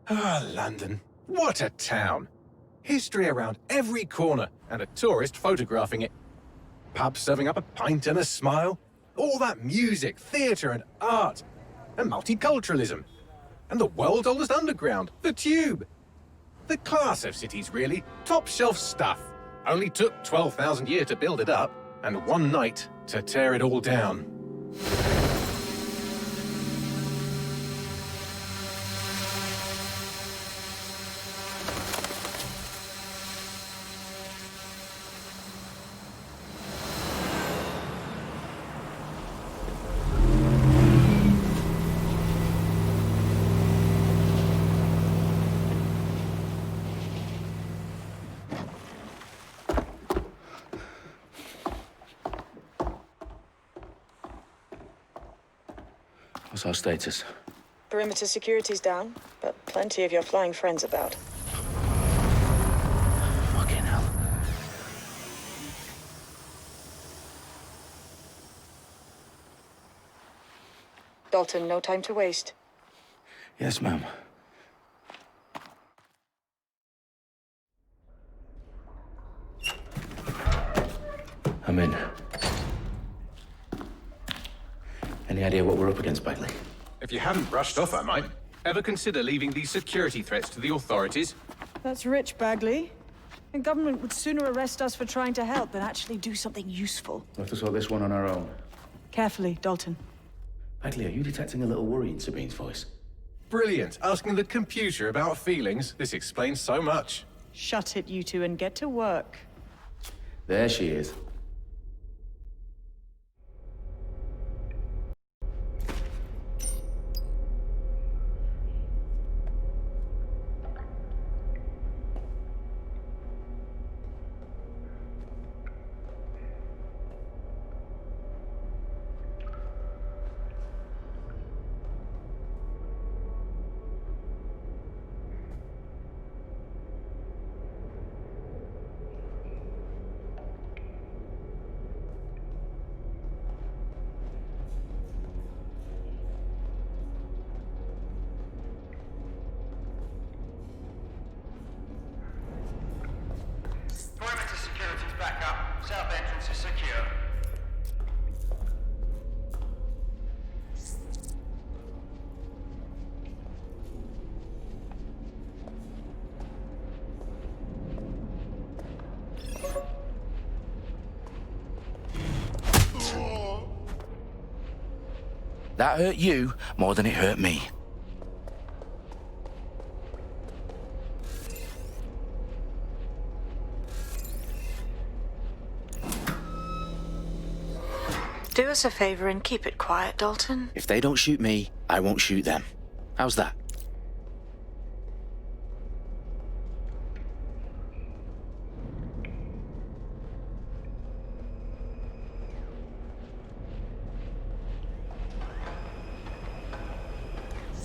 Ah, London. What a town. History around every corner and a tourist photographing it. Pubs serving up a pint and a smile. All that music, theatre and art. And multiculturalism. And the world's oldest underground, the Tube. The class of cities, really. Top shelf stuff. Only took 12,000 years to build it up, and one night to tear it all down. What's our status? Perimeter security's down, but plenty of your flying friends about. Fucking hell. Dalton, no time to waste. Yes, ma'am. I'm in. Any idea what we're up against, Bagley? If you hadn't brushed off, I might. Ever consider leaving these security threats to the authorities? That's rich, Bagley. The government would sooner arrest us for trying to help than actually do something useful. We'll have to sort this one on our own. Carefully, Dalton. Bagley, are you detecting a little worry in Sabine's voice? Brilliant. Asking the computer about feelings. This explains so much. Shut it, you two, and get to work. There she is. Perimeter security's back up. South entrance is secure. That hurt you more than it hurt me. Do us a favor and keep it quiet, Dalton. If they don't shoot me, I won't shoot them. How's that?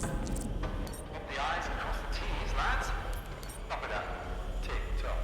The I's and cross the T's, lads. Up with that. Tick-tock.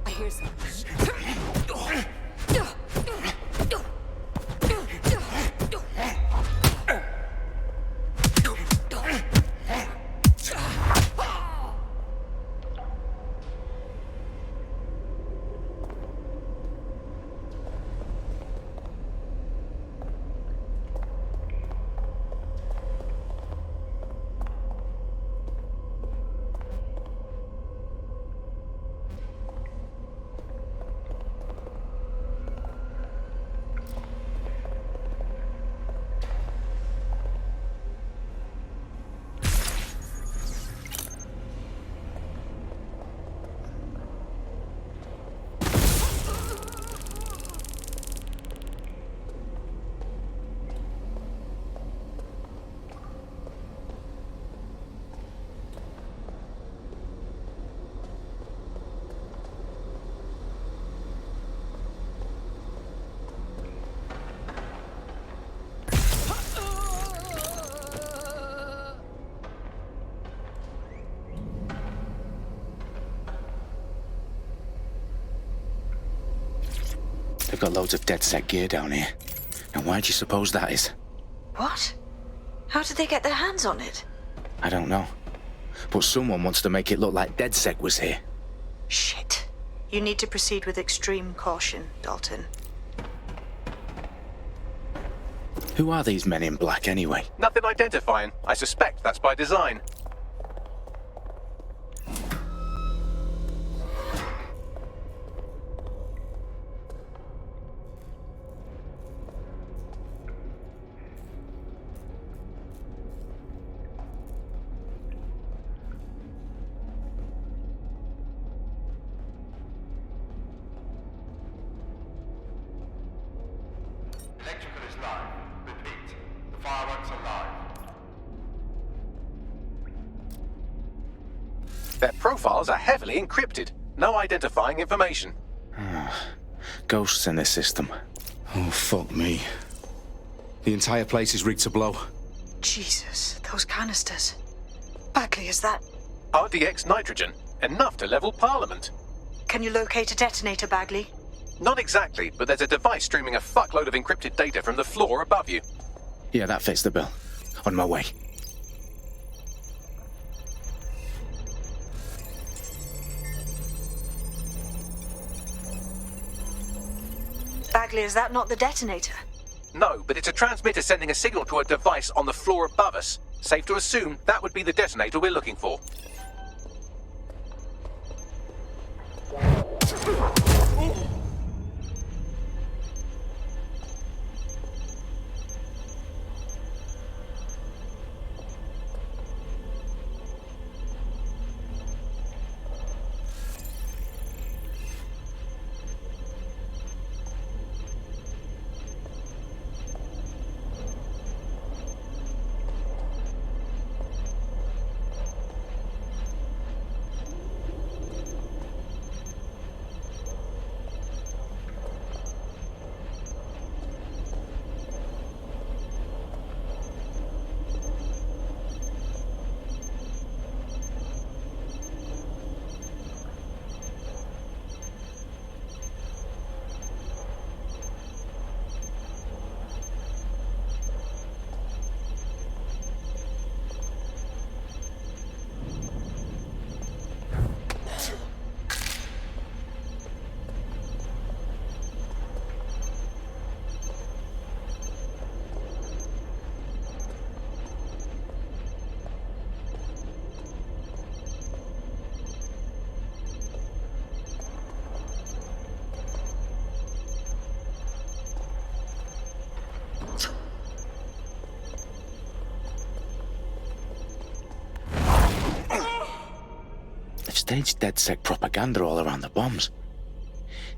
I hear something. They've got loads of DedSec gear down here. And why do you suppose that is? What? How did they get their hands on it? I don't know. But someone wants to make it look like DedSec was here. Shit. You need to proceed with extreme caution, Dalton. Who are these men in black anyway? Nothing identifying. I suspect that's by design. Electrical is live. Repeat. The fireworks are live. Their profiles are heavily encrypted. No identifying information. Ghosts in this system. Oh, fuck me. The entire place is rigged to blow. Jesus, those canisters. Bagley, is that... RDX nitrogen. Enough to level Parliament. Can you locate a detonator, Bagley? Not exactly, but there's a device streaming a fuckload of encrypted data from the floor above you. Yeah, that fits the bill. On my way. Bagley, is that not the detonator? No, but it's a transmitter sending a signal to a device on the floor above us. Safe to assume that would be the detonator we're looking for. They've staged DedSec propaganda all around the bombs.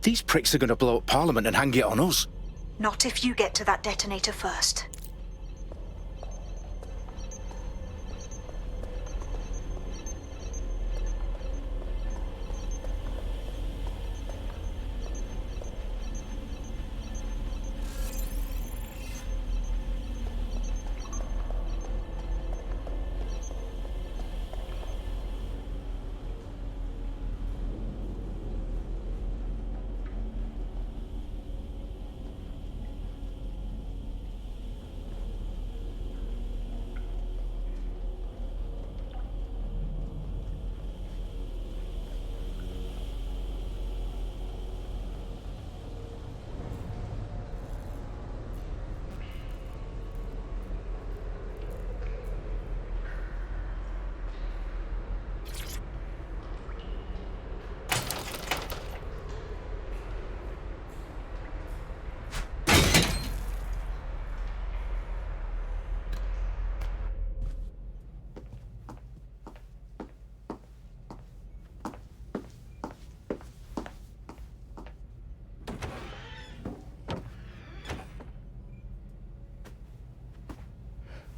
These pricks are going to blow up Parliament and hang it on us. Not if you get to that detonator first.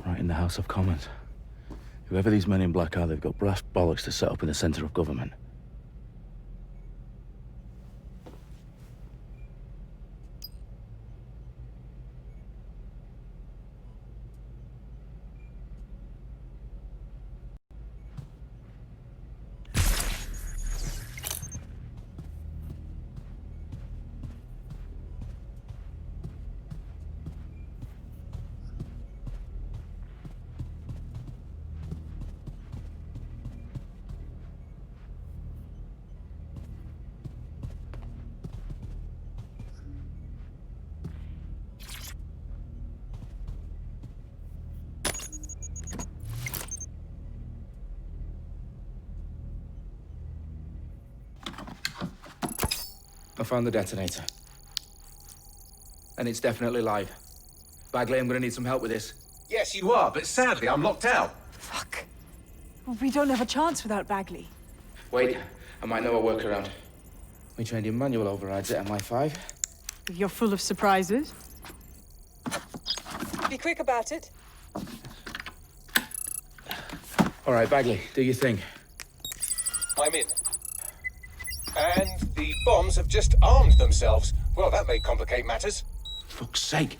Right in the House of Commons. Whoever these men in black are, they've got brass bollocks to set up in the centre of government. I found the detonator. And it's definitely live. Bagley, I'm gonna need some help with this. Yes, you are, but sadly, I'm locked out. Fuck. Well, we don't have a chance without Bagley. Wait, I might know a workaround. We trained in manual overrides at MI5. You're full of surprises. Be quick about it. All right, Bagley, do your thing. I'm in. And the bombs have just armed themselves. Well, that may complicate matters. Fuck's sake.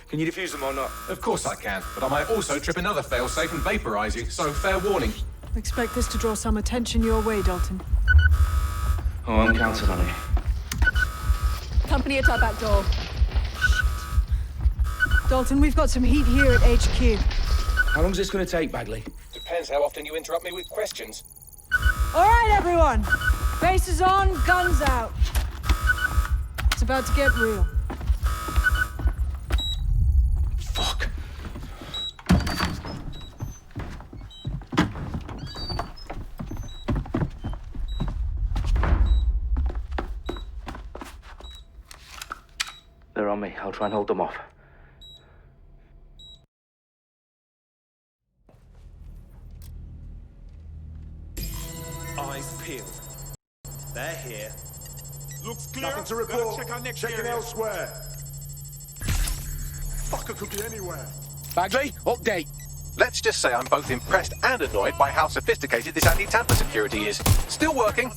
Can you defuse them or not? Of course I can, but I might also trip another failsafe and vaporize you, so fair warning. Expect this to draw some attention your way, Dalton. Oh, I'm counting on it. Company at our back door. Dalton, we've got some heat here at HQ. How long's this gonna take, Bagley? Depends how often you interrupt me with questions. All right, everyone. Faces on, guns out. It's about to get real. Fuck. They're on me. I'll try and hold them off. Eyes peeled. They're here. Looks clear. Nothing to report. Check our next Checking area. elsewhere. Fucker could be anywhere. Bagley, update. Let's just say I'm both impressed and annoyed by how sophisticated this anti-tamper security is. Still working.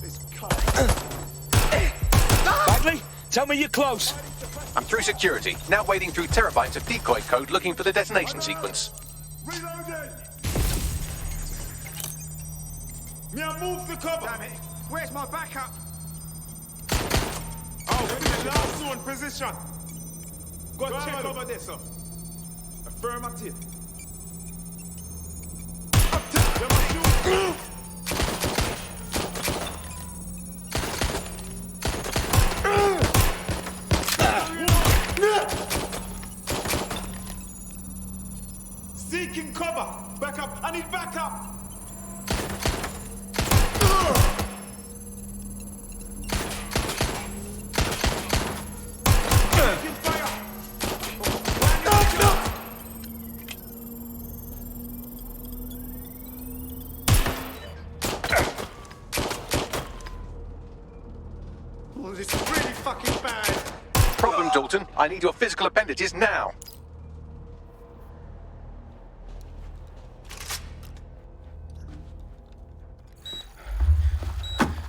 This cunt. Bagley, tell me you're close. I'm through security, now wading through terabytes of decoy code looking for the detonation sequence. Reloading. Me, I move the cover. Damn it. Where's my backup? Oh, we're in the last zone position. Go check over there, sir. Affirmative. Up top. You're my shoe. Seeking cover. Backup. I need backup. Taking fire. Oh, this is really fucking bad. Problem, Dalton. I need your physical appendages now.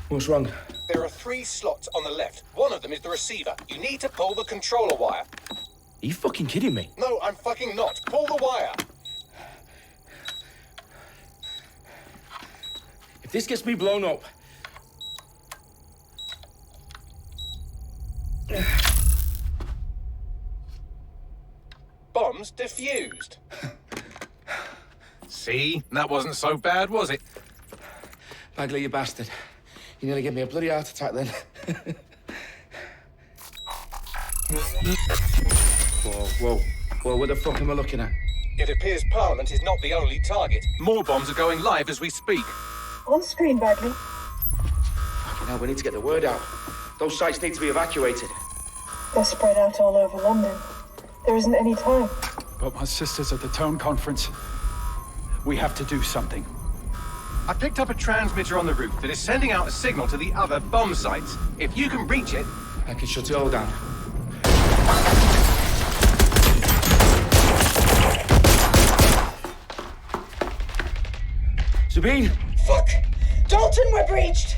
What's wrong? There are 3 slots on the left. One of them is the receiver. You need to pull the controller wire. Are you fucking kidding me? No, I'm fucking not. Pull the wire. If this gets me blown up... Bombs defused. See? That wasn't so bad, was it? Bagley, you bastard. You nearly gave me a bloody heart attack then. Whoa, what the fuck am I looking at? It appears Parliament is not the only target. More bombs are going live as we speak. On screen, Bagley. Fucking hell, we need to get the word out. Those sites need to be evacuated. They're spread out all over London. There isn't any time. But my sister's at the town conference. We have to do something. I picked up a transmitter on the roof that is sending out a signal to the other bomb sites. If you can reach it... I can shut it all down. Sabine! Fuck! Dalton, we're breached!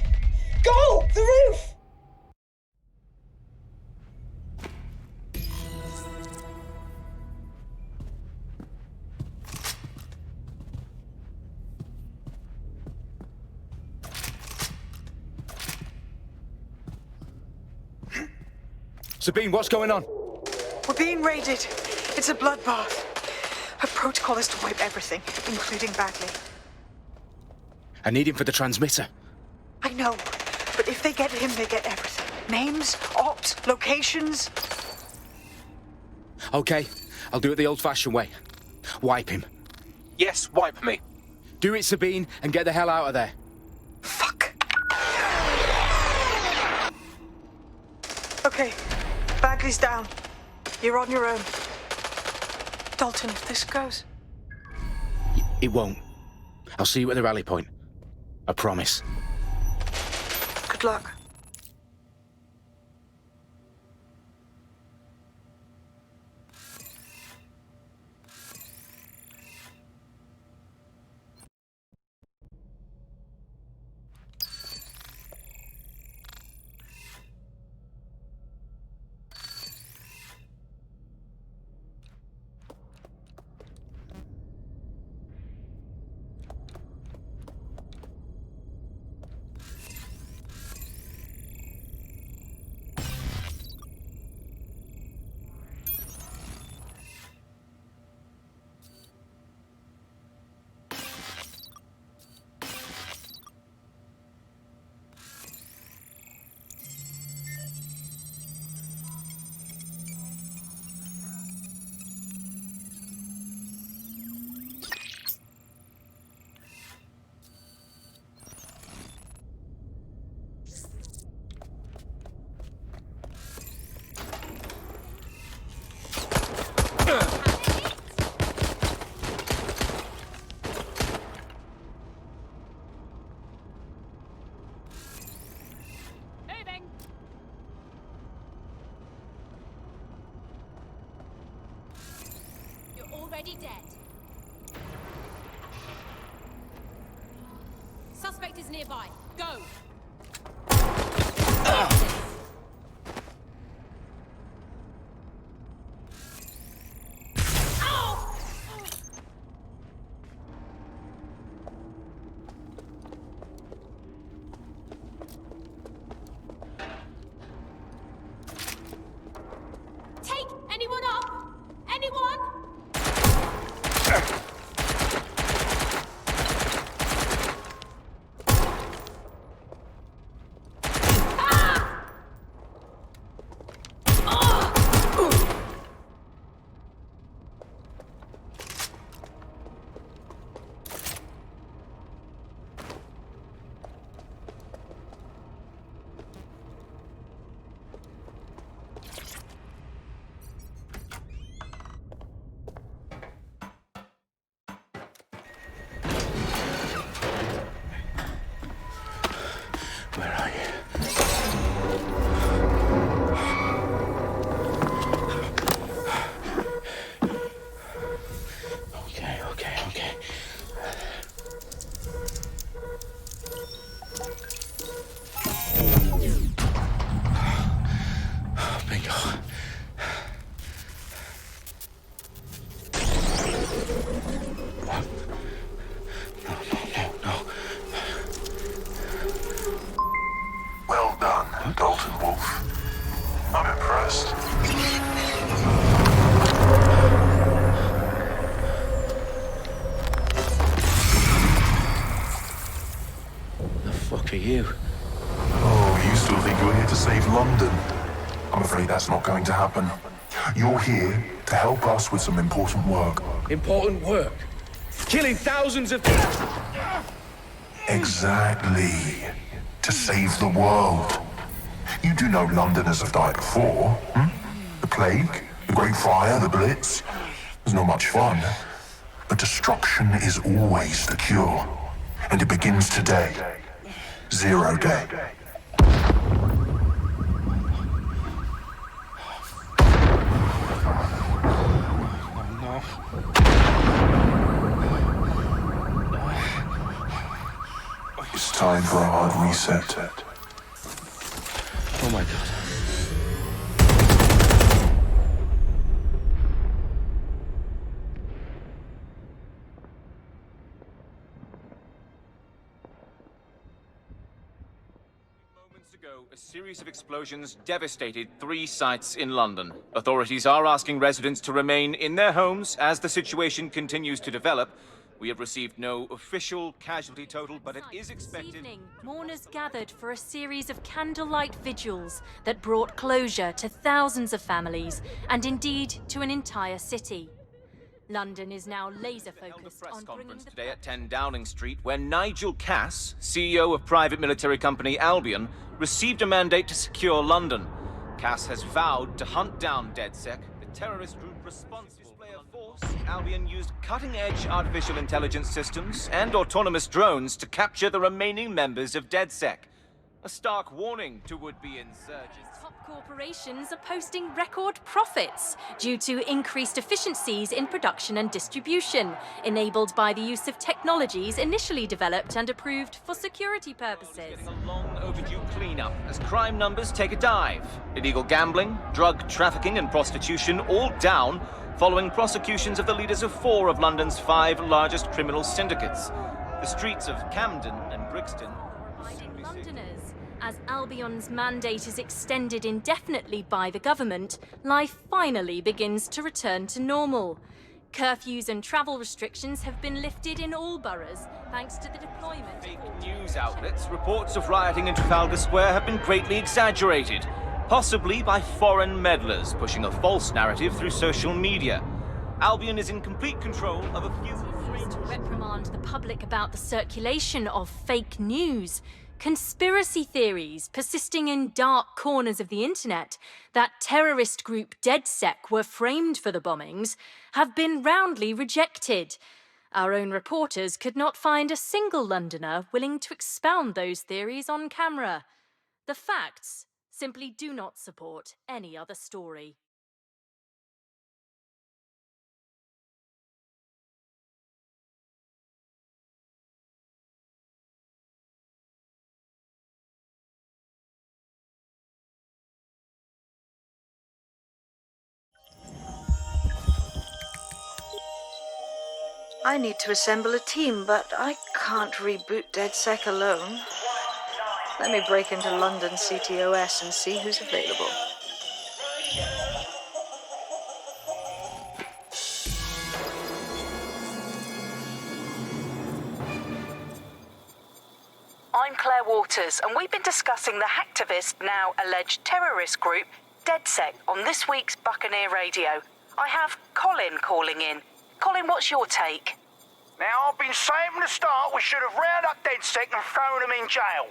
Go! The roof! Sabine, what's going on? We're being raided. It's a bloodbath. Our protocol is to wipe everything, including Bagley. I need him for the transmitter. I know, but if they get him, they get everything. Names, ops, locations. Okay, I'll do it the old-fashioned way. Wipe him. Yes, wipe me. Do it, Sabine, and get the hell out of there. Okay, Bagley's down. You're on your own. Dalton, if this goes... It won't. I'll see you at the rally point. I promise. Good luck. Already dead. Suspect is nearby. Go! Take anyone up? Anyone? Where are you? Okay. Bingo. No. Well done, Dalton Wolf. I'm impressed. The fuck are you? Oh, you still think you're here to save London? I'm afraid that's not going to happen. You're here to help us with some important work. Important work. Killing thousands of... Exactly. To save the world. You do know Londoners have died before, hmm? The plague, the Great Fire, the Blitz. It's not much fun. But destruction is always the cure. And it begins today. 0 day. It's time for a hard reset. Oh my god. Moments ago, a series of explosions devastated 3 sites in London. Authorities are asking residents to remain in their homes as the situation continues to develop. We have received no official casualty total, but it is expected... This evening, mourners gathered for a series of candlelight vigils that brought closure to thousands of families, and indeed to an entire city. London is now laser-focused on bringing the... today at 10 Downing Street, where Nigel Cass, CEO of private military company Albion, received a mandate to secure London. Cass has vowed to hunt down DedSec, the terrorist group responsible for display of force. Albion used cutting-edge artificial intelligence systems and autonomous drones to capture the remaining members of DedSec. A stark warning to would-be insurgents. Top corporations are posting record profits due to increased efficiencies in production and distribution, enabled by the use of technologies initially developed and approved for security purposes. Getting a long overdue cleanup as crime numbers take a dive. Illegal gambling, drug trafficking and prostitution all down following prosecutions of the leaders of 4 of London's 5 largest criminal syndicates. The streets of Camden and Brixton Londoners. As Albion's mandate is extended indefinitely by the government, life finally begins to return to normal. Curfews and travel restrictions have been lifted in all boroughs, thanks to the deployment. Fake news outlets, reports of rioting in Trafalgar Square have been greatly exaggerated, possibly by foreign meddlers pushing a false narrative through social media. Albion is in complete control of a few... To reprimand the public about the circulation of fake news. Conspiracy theories persisting in dark corners of the internet that terrorist group DedSec were framed for the bombings have been roundly rejected. Our own reporters could not find a single Londoner willing to expound those theories on camera. The facts simply do not support any other story. I need to assemble a team, but I can't reboot DedSec alone. Let me break into London CTOS and see who's available. I'm Claire Waters, and we've been discussing the hacktivist, now alleged terrorist group, DedSec, on this week's Buccaneer Radio. I have Colin calling in. Colin, what's your take? Now, I've been saying from the start we should have rounded up DedSec and thrown them in jail.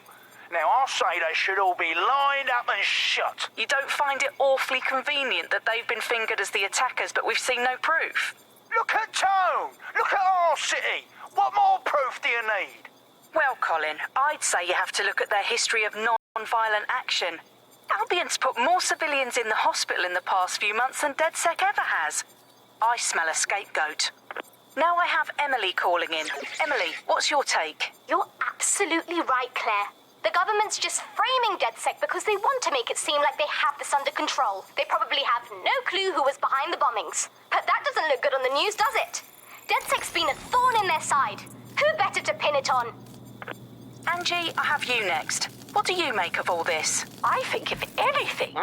Now, I'll say they should all be lined up and shot. You don't find it awfully convenient that they've been fingered as the attackers, but we've seen no proof? Look at Tone! Look at our city! What more proof do you need? Well, Colin, I'd say you have to look at their history of non-violent action. Albion's put more civilians in the hospital in the past few months than DedSec ever has. I smell a scapegoat. Now I have Emily calling in. Emily, what's your take? You're absolutely right, Claire. The government's just framing DedSec because they want to make it seem like they have this under control. They probably have no clue who was behind the bombings. But that doesn't look good on the news, does it? DedSec's been a thorn in their side. Who better to pin it on? Angie, I have you next. What do you make of all this? I think, if anything,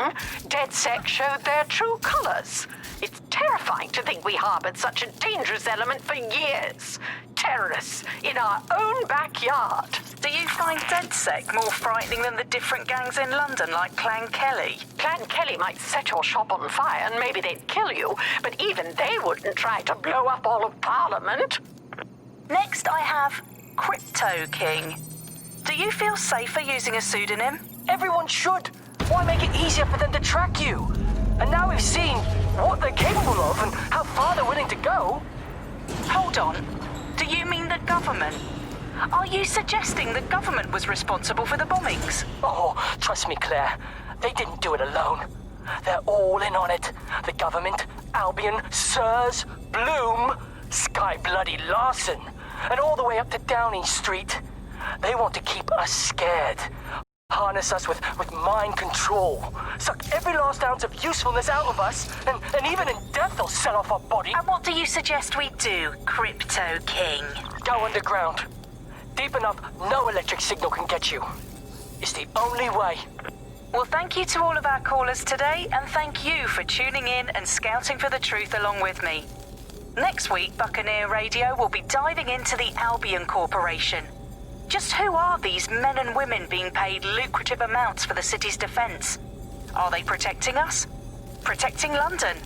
DedSec showed their true colours. It's terrifying to think we harboured such a dangerous element for years. Terrorists in our own backyard. Do you find DedSec more frightening than the different gangs in London, like Clan Kelly? Clan Kelly might set your shop on fire and maybe they'd kill you, but even they wouldn't try to blow up all of Parliament. Next, I have Crypto King. Do you feel safer using a pseudonym? Everyone should. Why make it easier for them to track you? And now we've seen what they're capable of and how far they're willing to go. Hold on. Do you mean the government? Are you suggesting the government was responsible for the bombings? Oh, trust me, Claire. They didn't do it alone. They're all in on it. The government, Albion, Sirs, Bloom, Sky Bloody Larson, and all the way up to Downing Street. They want to keep us scared. Harness us with mind control. Suck every last ounce of usefulness out of us, and even in death they'll sell off our body. And what do you suggest we do, Crypto King? Go underground. Deep enough, no electric signal can get you. It's the only way. Well, thank you to all of our callers today, and thank you for tuning in and scouting for the truth along with me. Next week, Buccaneer Radio will be diving into the Albion Corporation. Just who are these men and women being paid lucrative amounts for the city's defence? Are they protecting us? Protecting London?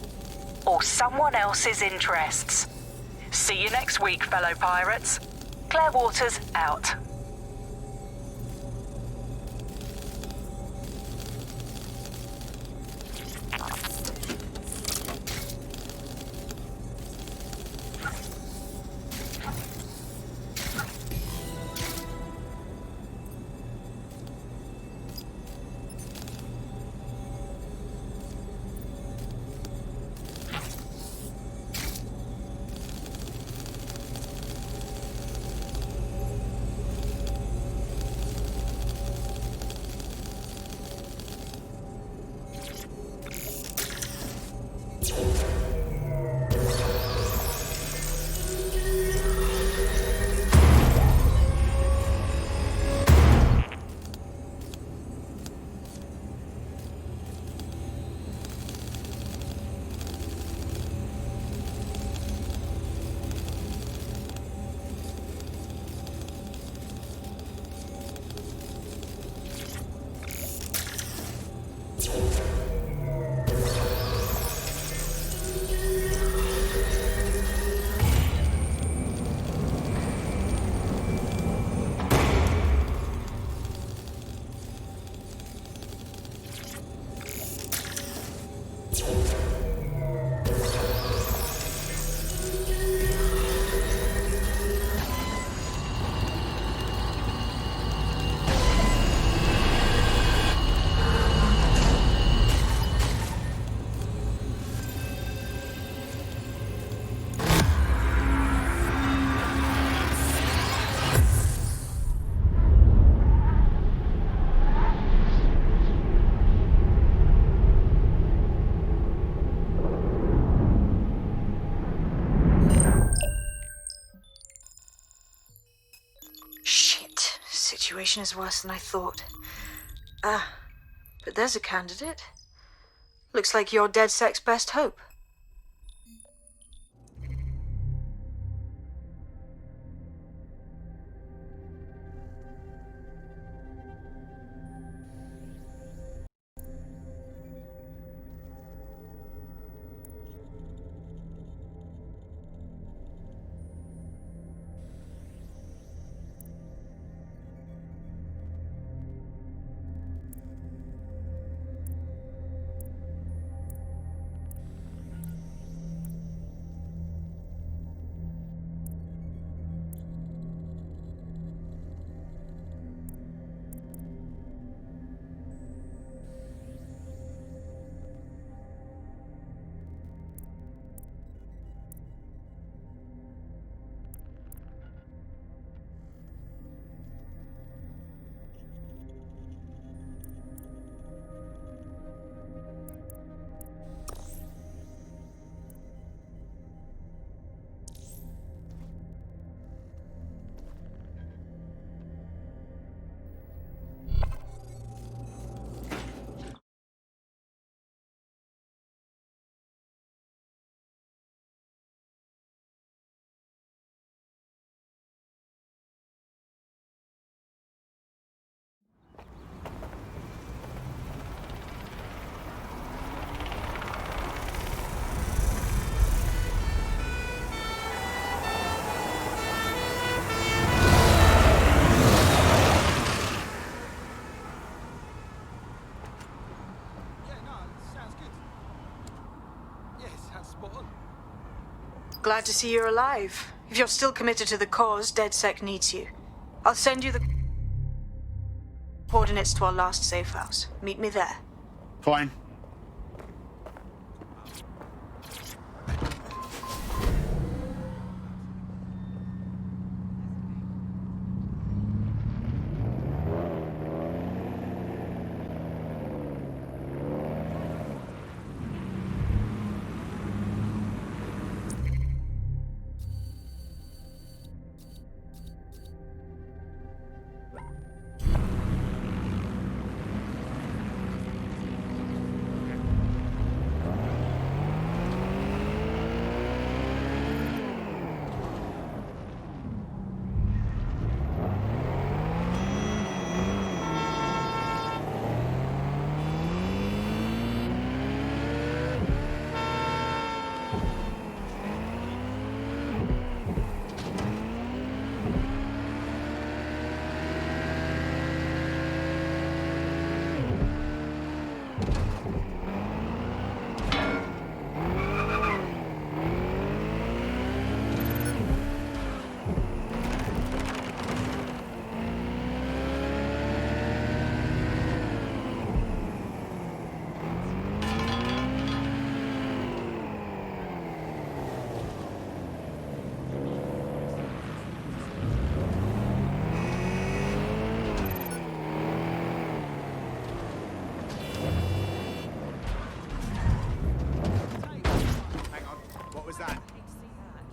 Or someone else's interests? See you next week, fellow pirates. Claire Waters, out. Situation is worse than I thought. But there's a candidate. Looks like you're DedSec's best hope. Glad to see you're alive. If you're still committed to the cause, DedSec needs you. I'll send you the coordinates to our last safe house. Meet me there. Fine.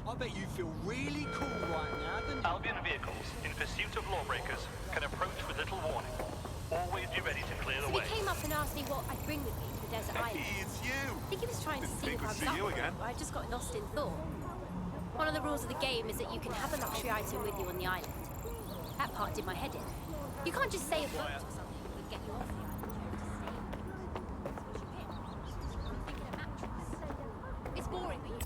I bet you feel really cool right now, don't you? Albion vehicles in pursuit of lawbreakers can approach with little warning. Always be ready to clear the way. He came up and asked me what I'd bring with me to the desert island. It's you! I think he was trying to see if I was see up you for it, again. but I just got lost in thought. One of the rules of the game is that you can have a luxury item with you on the island. That part did my head in. You can't just say a boat or something that would get you off the island. It's boring, but you...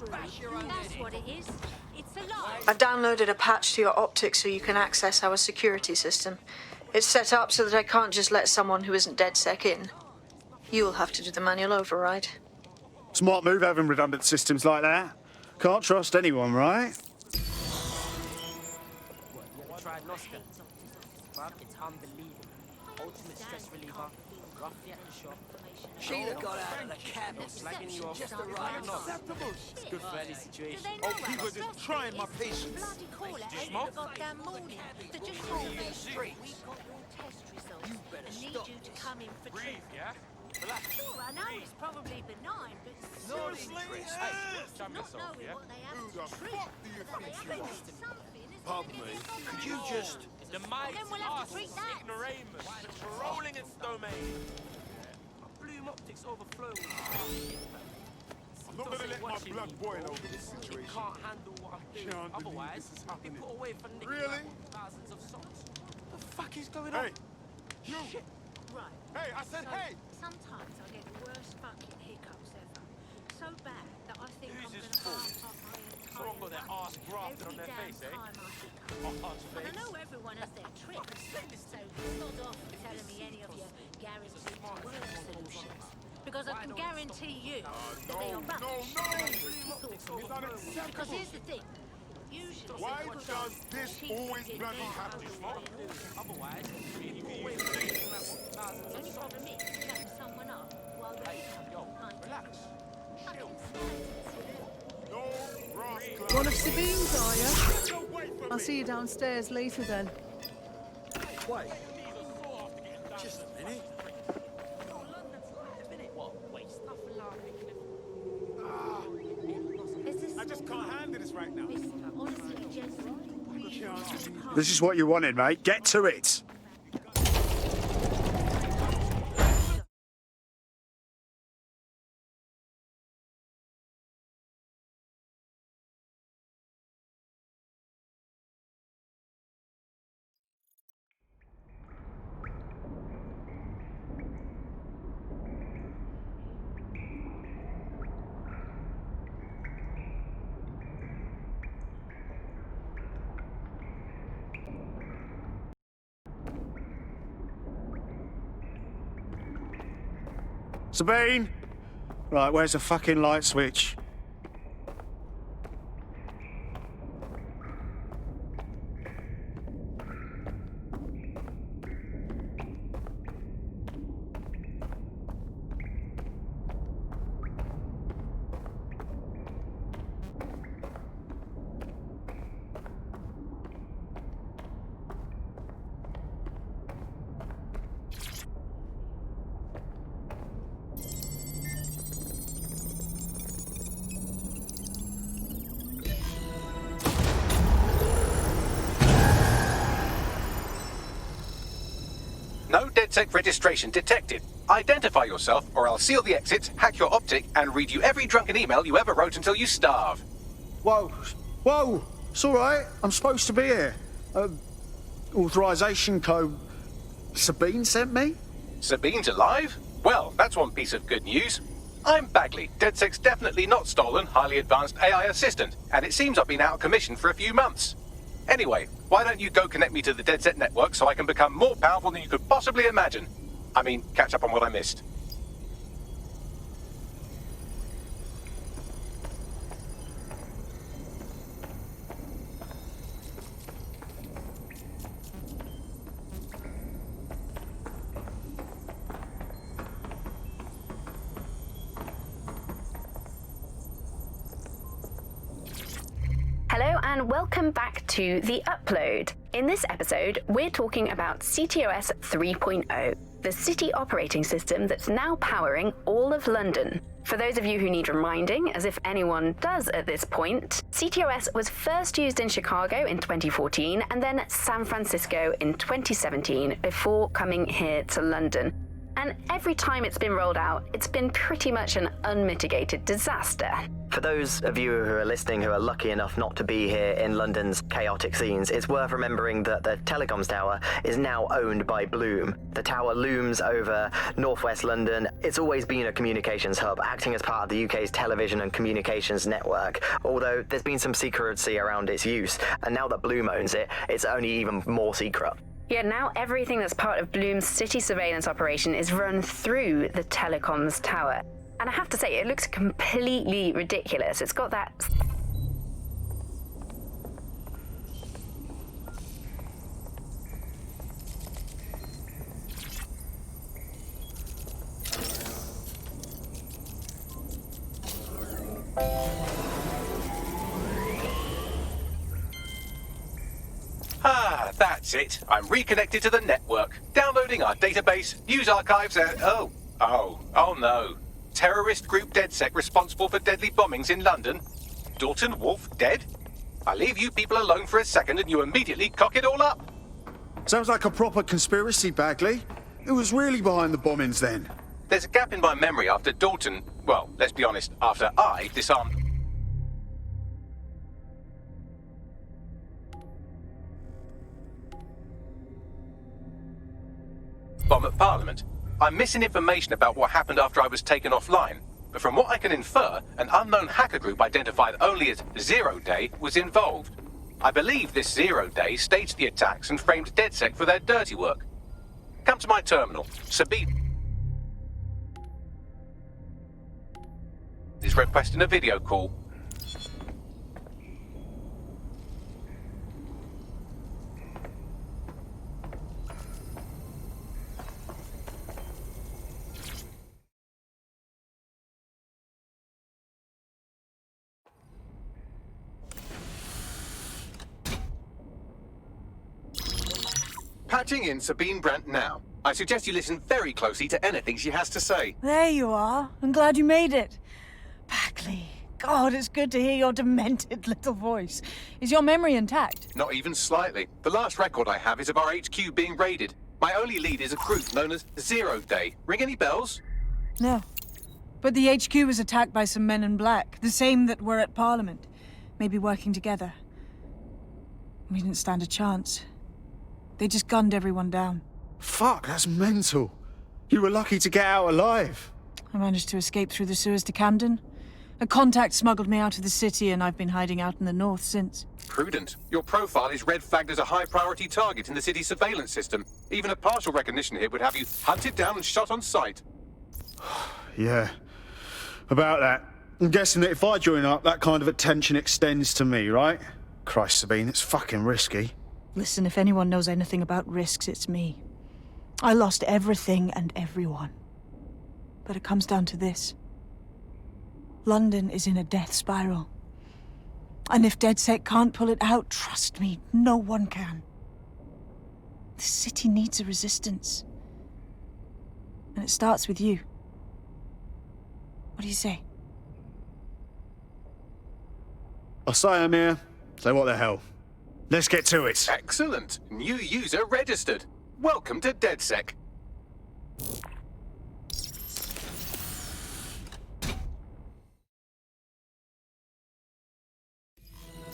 That's what it is. It's alive. I've downloaded a patch to your optics so you can access our security system. It's set up so that I can't just let someone who isn't DedSec in. You'll have to do the manual override. Smart move having redundant systems like that. Can't trust anyone, right? Tried Nostr. Bruv, it's unbelievable. Ultimate stress reliever, roughly at the shop. She'd have got out of the cab. Slagging you off. Just arrived. Unacceptable. It's good for any situation. Oh, people just trying my patience. Bloody call it Do you every smoke? goddamn morning. So just call me. We've got your test results. I need you to come in for Breathe, treatment. yeah? Relax. Sure, I know it's probably benign, but Seriously? seriously, Jam not yourself, knowing yeah? what they Who have the to treat. fuck do you But think they you have are? something, isn't Pardon it? me, It's on could the you wall. just... The mice then we'll have to are treat that. ignoramus, patrolling its domain. Bloom optics overflowing. I'm not gonna let my blood boil over this situation. It can't handle what I'm doing. Can't believe Otherwise, this is it'd be happening. put away for nicking Really? thousands of souls. The fuck is going Hey, on? you! Shit. Right. Hey, I said So, hey! sometimes I get the worst fucking hiccups ever. So bad that I think Who's I'm this gonna for? pass up my entire Someone got their life arse grafted on every their damn face, eh? time I hiccup. Arse And I face. know everyone has their tricks, so nod off telling me any of your guaranteed to work solutions. Because I can guarantee you that they are rubbish. It's unacceptable! Because here's the thing. Usually, Why good does old this cheap always fucking bloody men happen? handle my rules. Otherwise, you The only problem is chatting someone up while the hiccup might relax. fucking skeletons. No brass One of Sabine's, are you? I'll see you downstairs later then. Wait. Just a minute. I just can't handle this right now. This is what you wanted, mate. Get to it. Sabine! Right, where's the fucking light switch? No DedSec registration detected. Identify yourself, or I'll seal the exits, hack your optic, and read you every drunken email you ever wrote until you starve. Whoa, whoa, it's all right. I'm supposed to be here. Authorization code Sabine sent me? Sabine's alive? Well, that's one piece of good news. I'm Bagley, DedSec's definitely not stolen, highly advanced AI assistant, and it seems I've been out of commission for a few months. Anyway, why don't you go connect me to the DedSec network so I can become more powerful than you could possibly imagine? I mean, catch up on what I missed. Hello and welcome back to The Upload. In this episode, we're talking about CTOS 3.0, the city operating system that's now powering all of London. For those of you who need reminding, as if anyone does at this point, CTOS was first used in Chicago in 2014 and then San Francisco in 2017 before coming here to London. And every time it's been rolled out, it's been pretty much an unmitigated disaster. For those of you who are listening who are lucky enough not to be here in London's chaotic scenes, it's worth remembering that the telecoms tower is now owned by Bloom. The tower looms over northwest London. It's always been a communications hub, acting as part of the UK's television and communications network, although there's been some secrecy around its use, and now that Bloom owns it, it's only even more secret. Yeah, now everything that's part of Bloom's city surveillance operation is run through the telecoms tower. And I have to say, it looks completely ridiculous. It's got that... That's it. I'm reconnected to the network, downloading our database, news archives, and... Oh no. Terrorist group DedSec responsible for deadly bombings in London? Dalton Wolf dead? I leave you people alone for a second and you immediately cock it all up. Sounds like a proper conspiracy, Bagley. Who was really behind the bombings then? There's a gap in my memory after Dalton... Well, let's be honest, after I disarmed... bomb at Parliament. I'm missing information about what happened after I was taken offline, but from what I can infer, an unknown hacker group identified only as Zero Day was involved. I believe this Zero Day staged the attacks and framed DedSec for their dirty work. Come to my terminal. Sabine is requesting a video call. Patching in Sabine Brandt now. I suggest you listen very closely to anything she has to say. There you are. I'm glad you made it. Bagley, God, it's good to hear your demented little voice. Is your memory intact? Not even slightly. The last record I have is of our HQ being raided. My only lead is a group known as Zero Day. Ring any bells? No. But the HQ was attacked by some men in black, the same that were at Parliament. Maybe working together. We didn't stand a chance. They just gunned everyone down. Fuck, that's mental. You were lucky to get out alive. I managed to escape through the sewers to Camden. A contact smuggled me out of the city and I've been hiding out in the north since. Prudent. Your profile is red flagged as a high-priority target in the city's surveillance system. Even a partial recognition hit would have you hunted down and shot on sight. Yeah, about that. I'm guessing that if I join up, that kind of attention extends to me, right? Christ, Sabine, it's fucking risky. Listen, if anyone knows anything about risks, it's me. I lost everything and everyone. But it comes down to this. London is in a death spiral. And if DedSec can't pull it out, trust me, no one can. The city needs a resistance. And it starts with you. What do you say? I say I'm here. So what the hell? Let's get to it. Excellent. New user registered. Welcome to DedSec.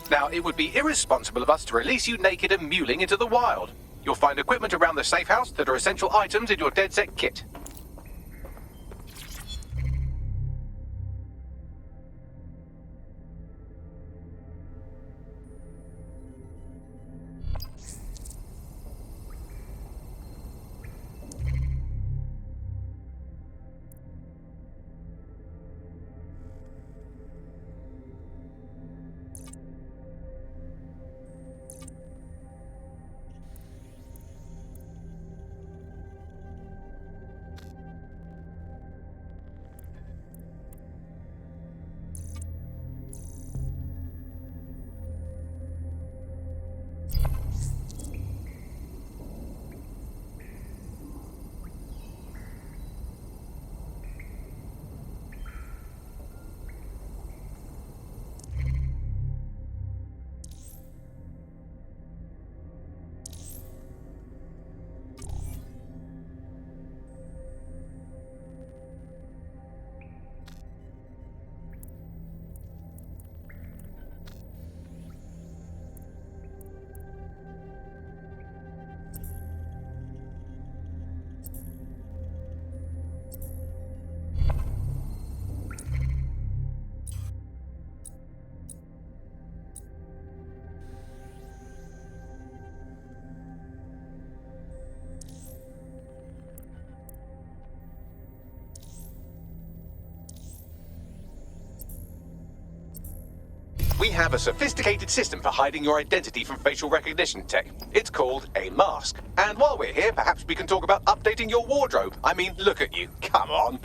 Now, it would be irresponsible of us to release you naked and mewling into the wild. You'll find equipment around the safe house that are essential items in your DedSec kit. We have a sophisticated system for hiding your identity from facial recognition tech. It's called a mask. And while we're here, perhaps we can talk about updating your wardrobe. I mean, look at you. Come on.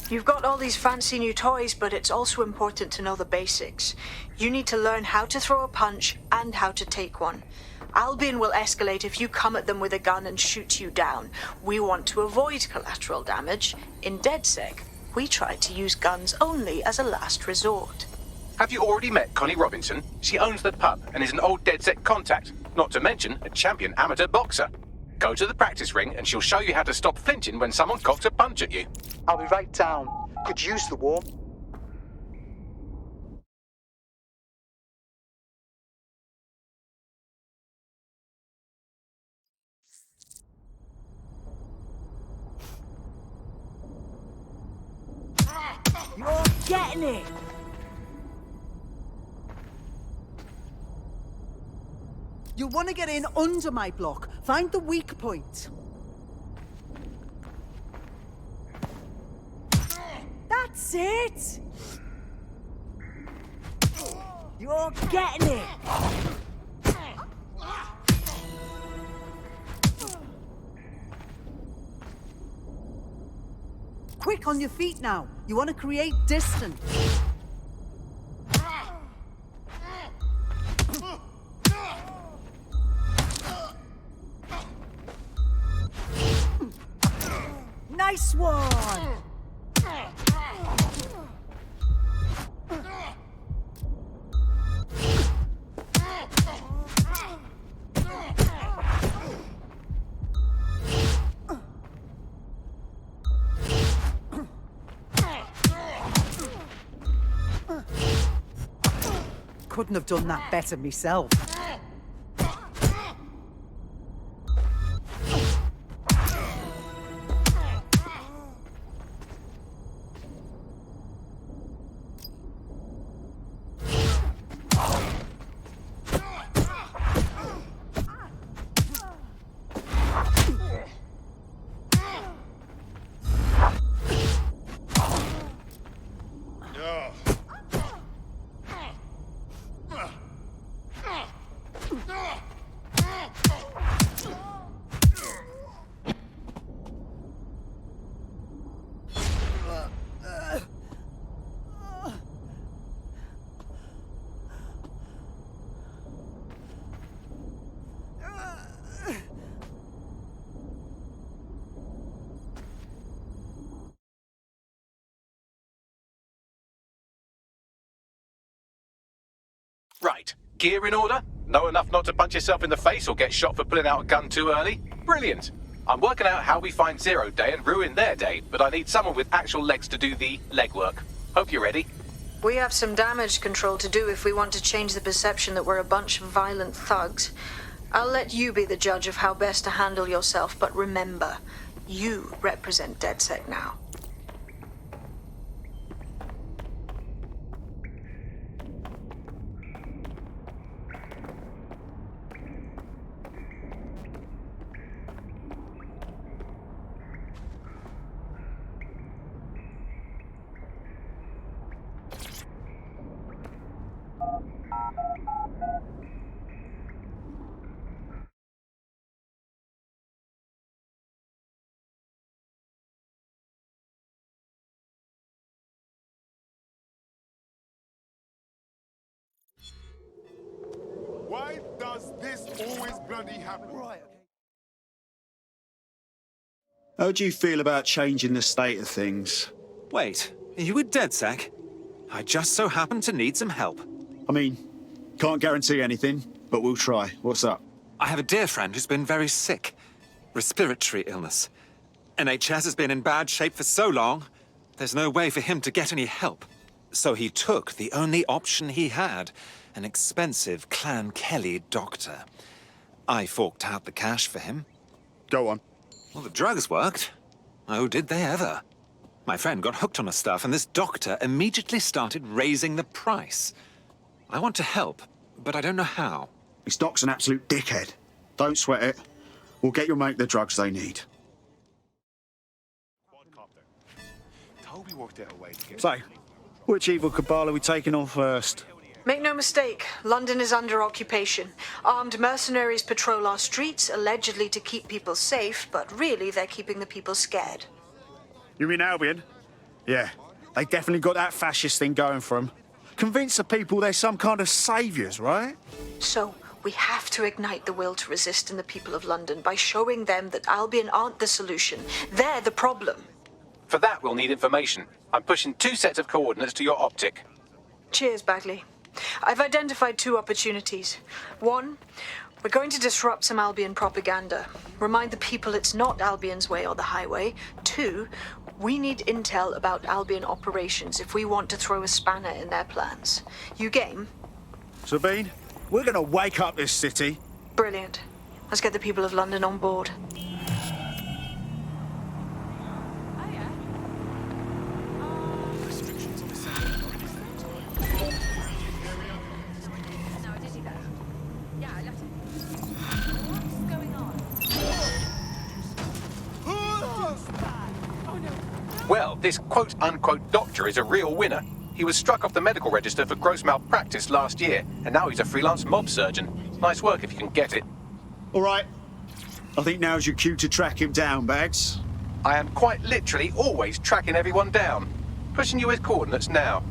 You've got all these fancy new toys, but it's also important to know the basics. You need to learn how to throw a punch and how to take one. Albion will escalate if you come at them with a gun and shoot you down. We want to avoid collateral damage. In DedSec, we try to use guns only as a last resort. Have you already met Connie Robinson? She owns the pub and is an old DedSec contact, not to mention a champion amateur boxer. Go to the practice ring and she'll show you how to stop flinching when someone cocks a punch at you. I'll be right down. Could use the warmth. You're getting it! You want to get in under my block. Find the weak point. That's it! You're getting it! Quick on your feet now. You want to create distance. Nice one! Couldn't have done that better myself. Right. Gear in order? Know enough not to punch yourself in the face or get shot for pulling out a gun too early? Brilliant. I'm working out how we find Zero Day and ruin their day, but I need someone with actual legs to do the legwork. Hope you're ready. We have some damage control to do if we want to change the perception that we're a bunch of violent thugs. I'll let you be the judge of how best to handle yourself, but remember, you represent DedSec now. Why does this always bloody happen? Right. How do you feel about changing the state of things? Wait, are you with DedSec? I just so happen to need some help. I mean, can't guarantee anything, but we'll try. What's up? I have a dear friend who's been very sick. Respiratory illness. NHS has been in bad shape for so long, there's no way for him to get any help. So he took the only option he had, an expensive Clan Kelly doctor. I forked out the cash for him. Go on. Well, the drugs worked. Oh, did they ever? My friend got hooked on the stuff, and this doctor immediately started raising the price. I want to help, but I don't know how. This doc's an absolute dickhead. Don't sweat it. We'll get your mate the drugs they need. Toby worked out a way to get... So, which evil cabal are we taking on first? Make no mistake, London is under occupation. Armed mercenaries patrol our streets, allegedly to keep people safe, but really they're keeping the people scared. You mean Albion? Yeah, they definitely got that fascist thing going for them. Convince the people they're some kind of saviours, right? So, we have to ignite the will to resist in the people of London by showing them that Albion aren't the solution. They're the problem. For that, we'll need information. I'm pushing 2 sets of coordinates to your optic. Cheers, Bagley. I've identified 2 opportunities. 1, we're going to disrupt some Albion propaganda. Remind the people it's not Albion's way or the highway. 2, we need intel about Albion operations if we want to throw a spanner in their plans. You game? Sabine, we're gonna wake up this city. Brilliant. Let's get the people of London on board. Well, this quote-unquote doctor is a real winner. He was struck off the medical register for gross malpractice last year, and now he's a freelance mob surgeon. Nice work if you can get it. All right. I think now's your cue to track him down, Bags. I am quite literally always tracking everyone down. Pushing you with coordinates now.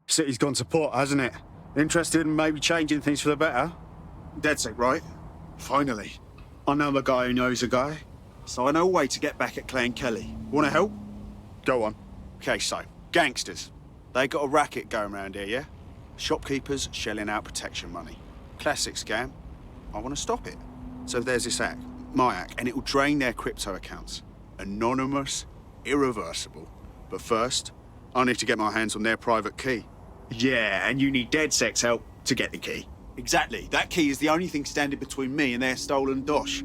City's gone to pot, hasn't it? Interested in maybe changing things for the better? Dead sick, right? Finally. I know a guy who knows a guy, so I know a way to get back at Clay and Kelly. Want to help? Go on. Okay, so, gangsters. They got a racket going around here, yeah? Shopkeepers shelling out protection money. Classic scam. I want to stop it. So there's this act, my act, and it will drain their crypto accounts. Anonymous, irreversible. But first, I need to get my hands on their private key. Yeah, and you need DedSec's help to get the key. Exactly. That key is the only thing standing between me and their stolen dosh.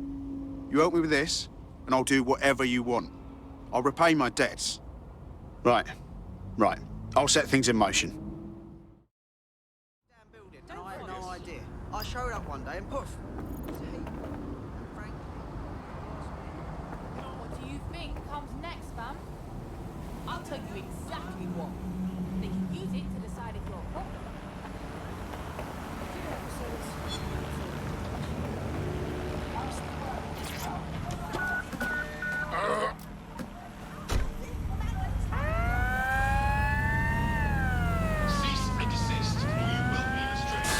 You help me with this, and I'll do whatever you want. I'll repay my debts. Right. I'll set things in motion. I had no idea. I showed up one day and poof. What do you think comes next, fam? I'll tell you exactly what. They can use it to decide if you're a problem. Cease and desist, or you will be restrained.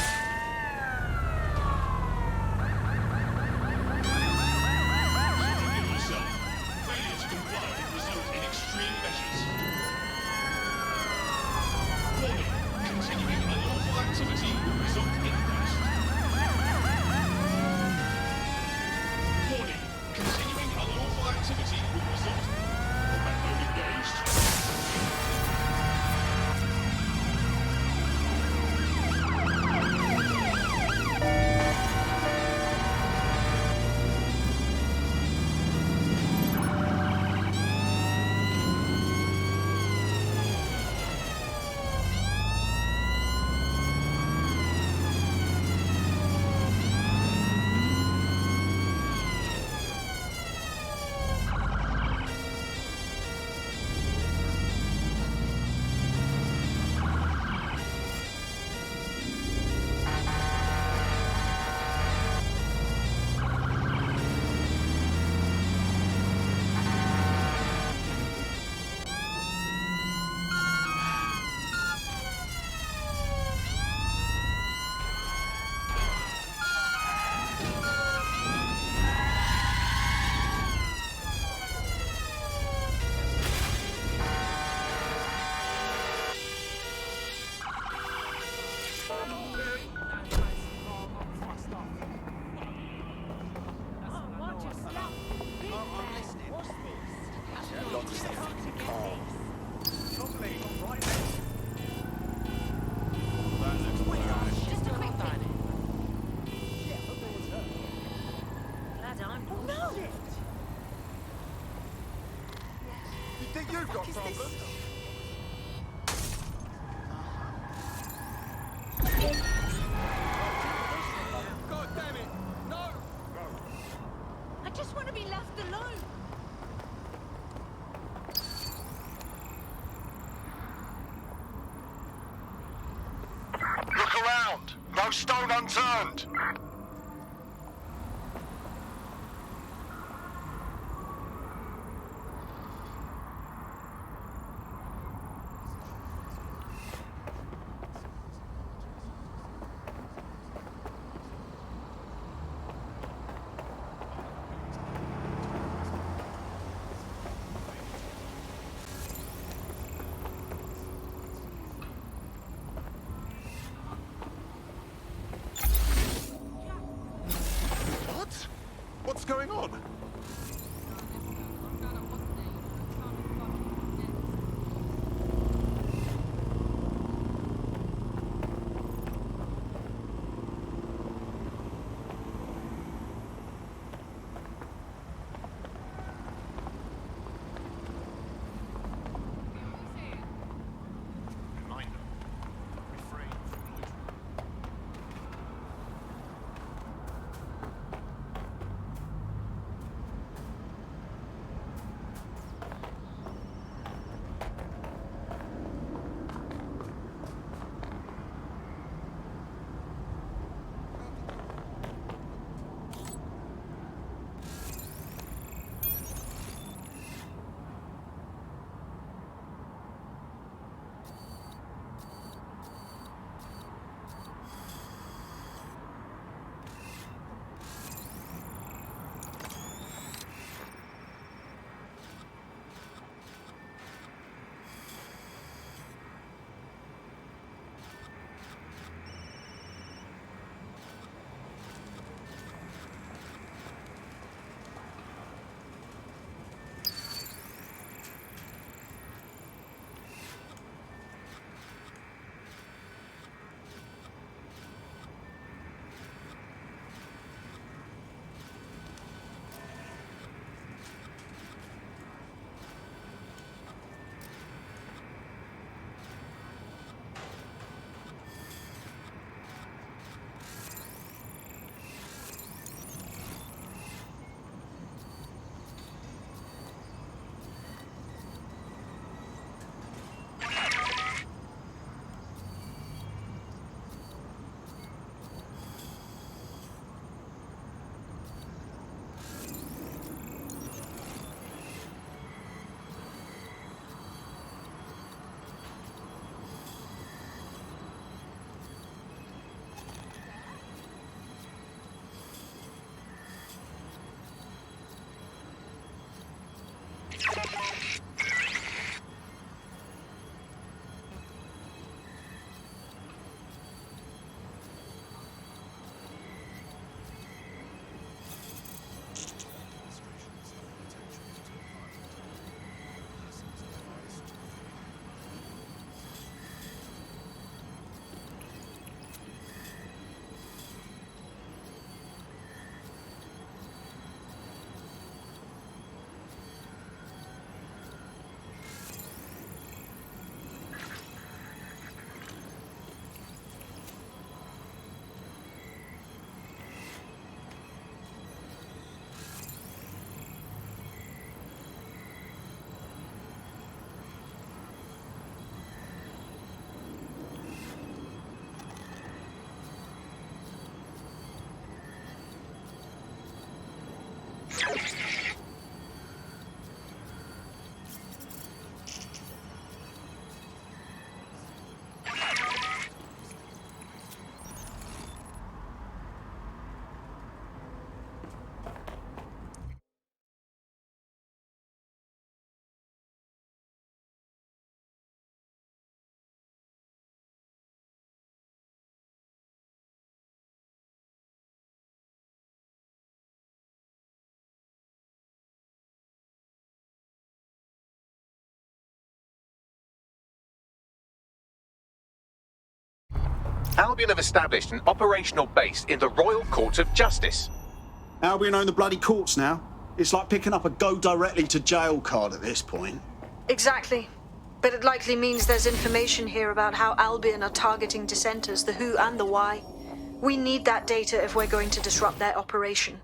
Forgive yourself. Failure to comply will result in extreme measures. Warning. Continuing think you've got problems? God damn it! No! I just want to be left alone. Look around! No stone unturned! What's going on? Albion have established an operational base in the Royal Court of Justice. Albion own the bloody courts now. It's like picking up a go directly to jail card at this point. Exactly. But it likely means there's information here about how Albion are targeting dissenters, the who and the why. We need that data if we're going to disrupt their operation.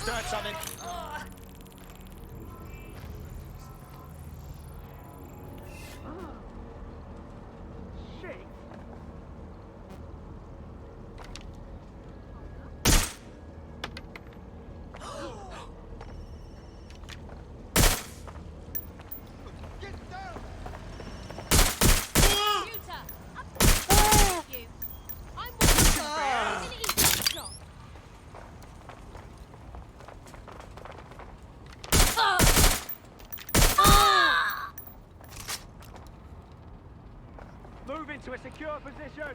Start something. Move into a secure position.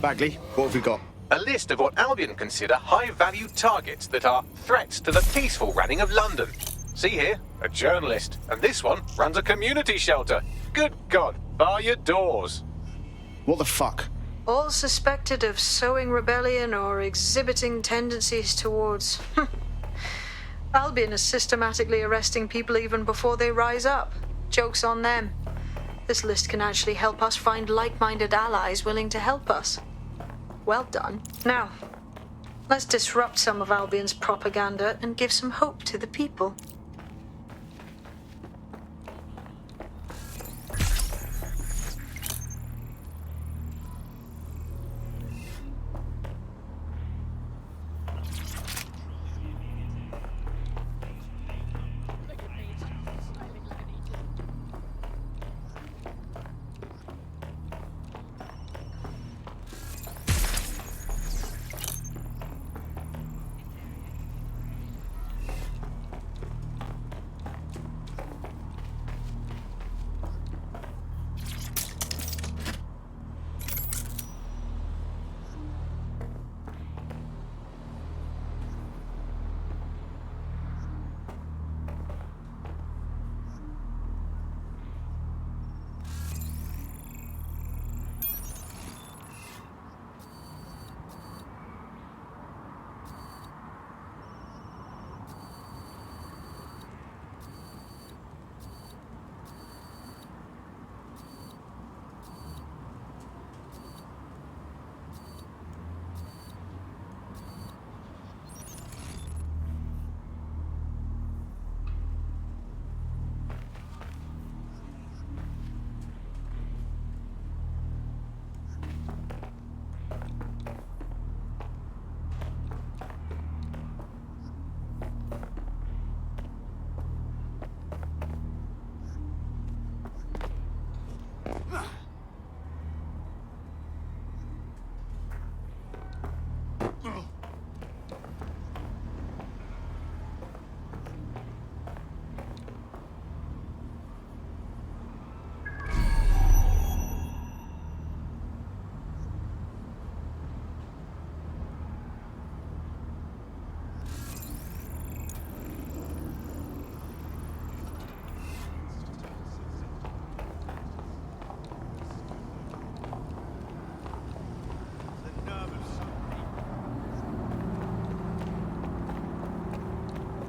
Bagley, what have we got? A list of what Albion consider high-value targets that are threats to the peaceful running of London. See here, a journalist, and this one runs a community shelter. Good God, bar your doors. What the fuck? All suspected of sowing rebellion or exhibiting tendencies towards... Albion is systematically arresting people even before they rise up. Joke's on them. This list can actually help us find like-minded allies willing to help us. Well done. Now, Let's disrupt some of Albion's propaganda and give some hope to the people.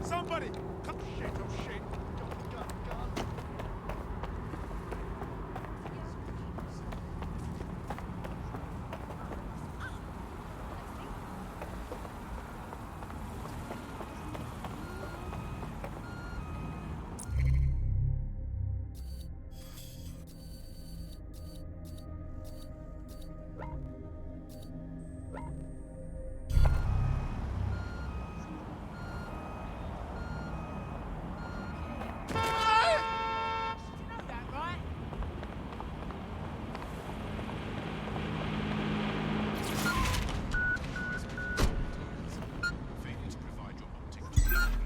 Somebody! Come shit, oh shit.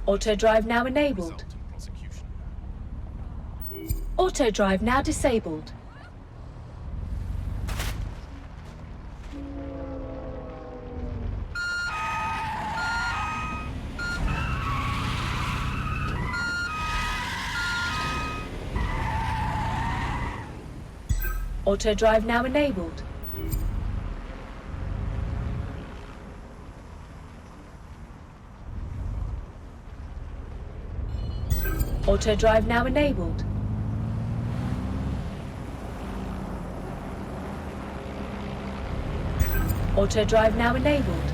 Auto drive now enabled. Auto drive now disabled. Auto drive now enabled. Auto drive now enabled. Auto drive now enabled.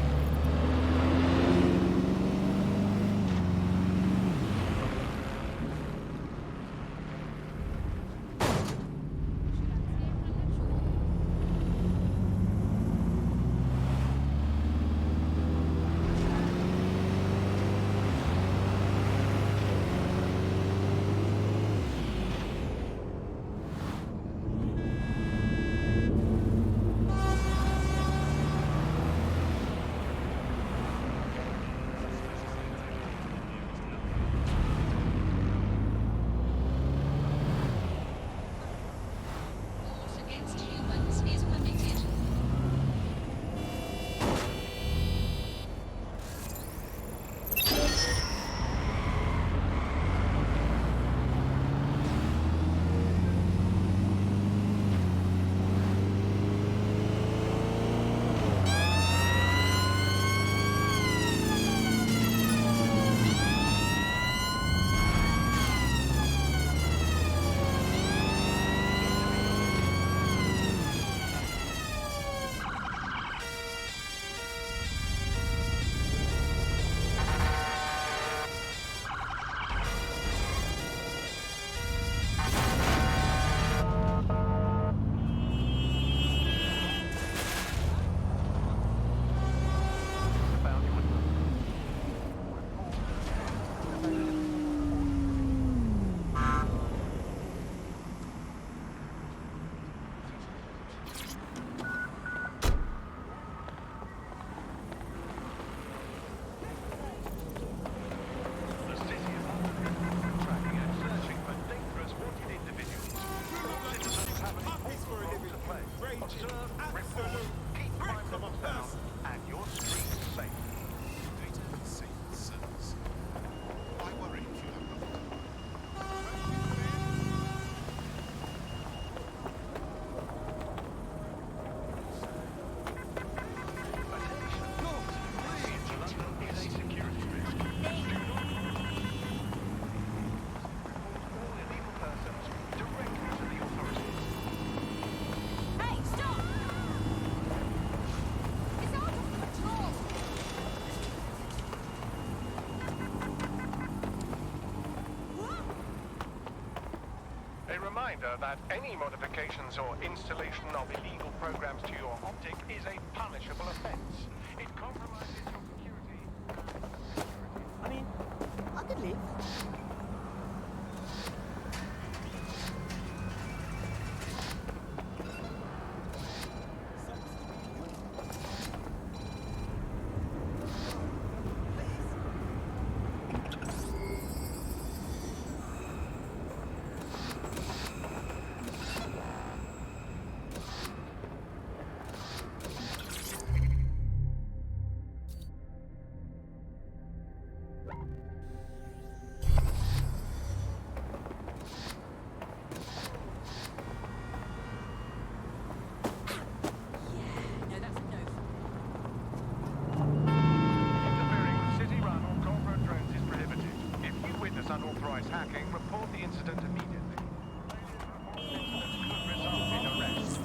reminder that any modifications or installation of illegal programs to your optic is a punishable offense. It compromises your security. I mean, I could live. Unauthorized hacking, report the incident immediately. Could result in arrest.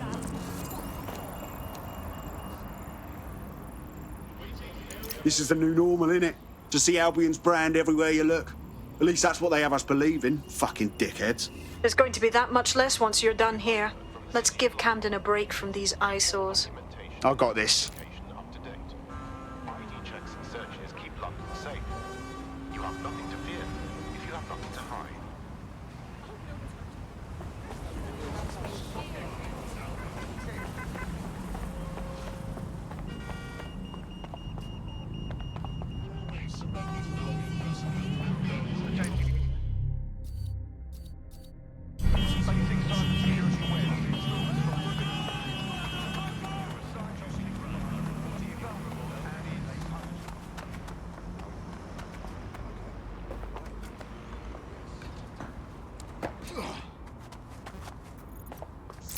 This is the new normal, innit? To see Albion's brand everywhere you look. At least that's what they have us believing. Fucking dickheads. There's going to be that much less once you're done here. Let's give Camden a break from these eyesores. I got this. Up to date. ID checks and searches keep London safe. You have nothing to fear if you have nothing to hide.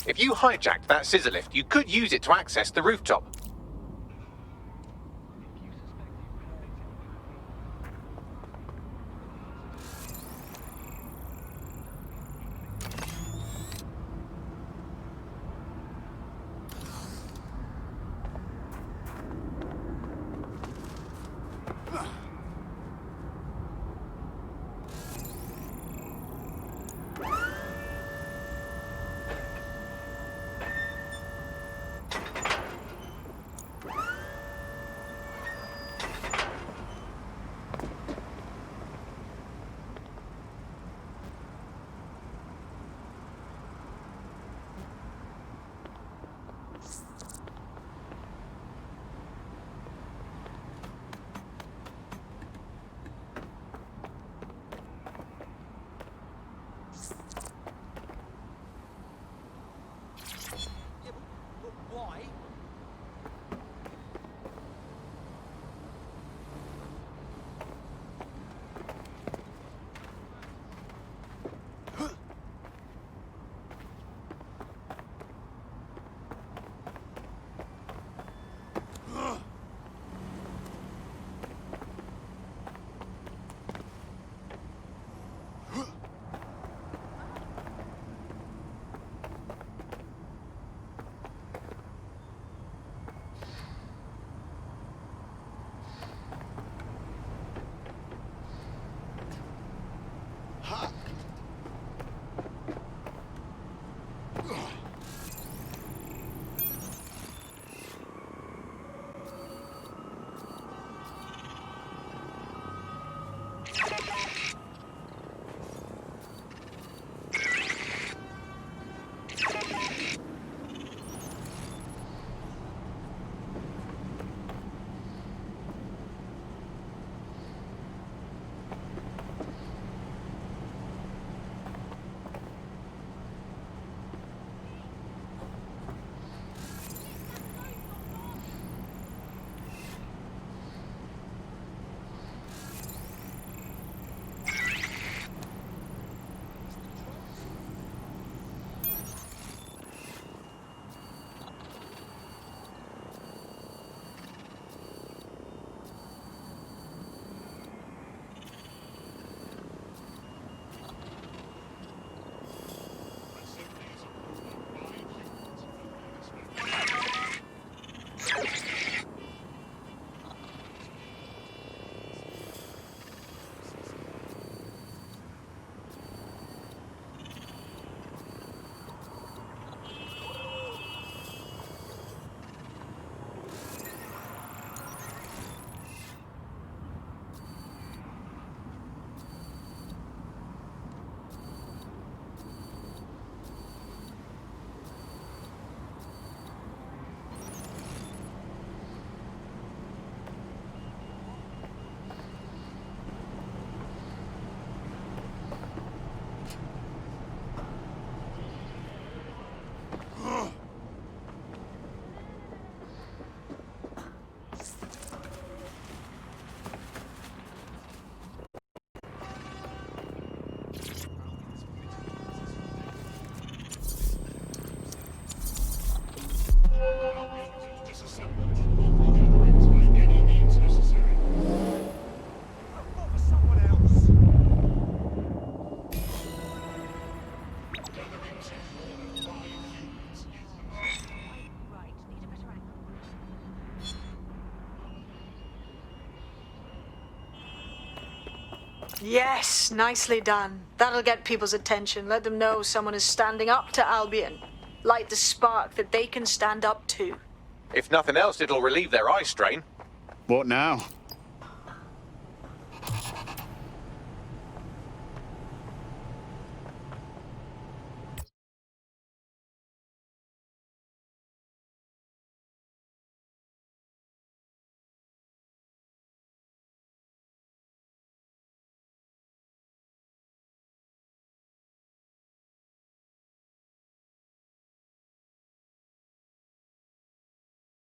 If you hijacked that scissor lift, you could use it to access the rooftop. Yes, nicely done. That'll get people's attention. Let them know someone is standing up to Albion. Light the spark that they can stand up to. If nothing else, it'll relieve their eye strain. What now?